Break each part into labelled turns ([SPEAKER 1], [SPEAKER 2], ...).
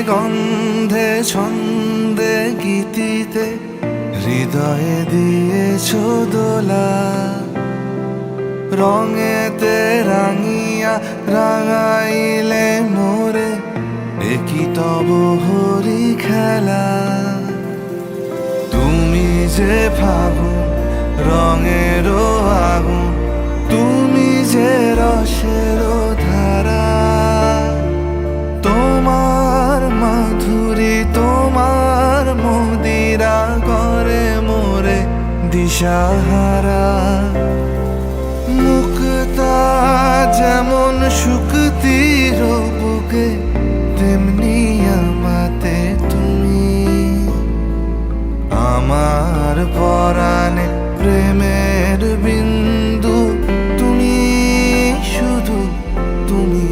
[SPEAKER 1] গন্ধে ছন্দে গীতিতে হৃদয়ে দিয়েছ দোলা, রঙেতে রাঙিয়া রাঙাইলে মোরে একই তব হরি খেলা। তুমি যে ফাগুন রঙের আগুন, তুমি যে রসের ধারা, তোমার মাধুরী তোমার মদিরা করে মোরে দিশাহারা। মুক্তা যেমন শুকতির বুকে, তেমনি আমাতে তুমি। আমার পরাণে প্রেমের বিন্দু, তুমি শুধু তুমি।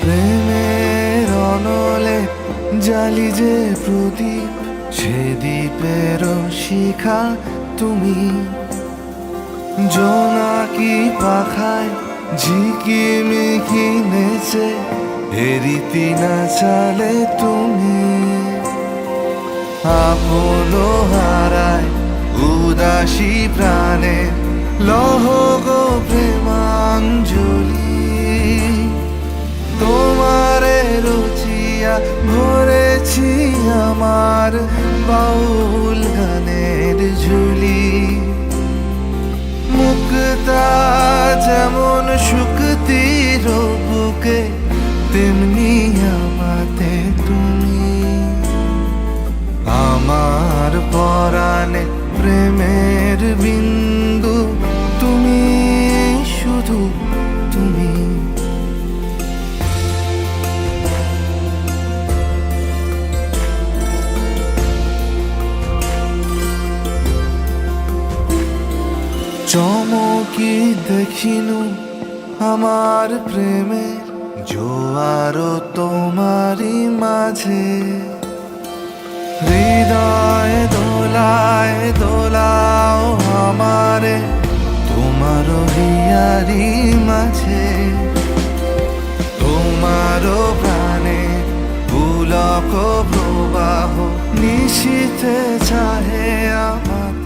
[SPEAKER 1] প্রেমের অনলে জালি যে প্রদীপ, সে দ্বীপের শিখা তুমি। জোনাকি পাখায় ঝিকিমিকি নেচে হেরিতি না চালে তুমি। আপন হারায় উদাসী প্রাণে লহ গো প্রেমাঞ্জলি। তোমারে রুচিয়া ভরেছি আমার বাউল গানের ঝুলি। মুক্তা যেমন শুকতির বুকে, তেমনি আমাতে তুমি। আমার পরাণে প্রেমের বিন্দু, তুমি শুধু তুমি। চমকি দেখিনু আমার প্রেমের জোয়ার তোমারই মাঝে। হৃদয় দোলায় দোলাও আমারে তোমার হিয়ারি মাঝে। তোমার প্রাণে পুলক প্রবাহ নিশীথে চাহে আমাকে।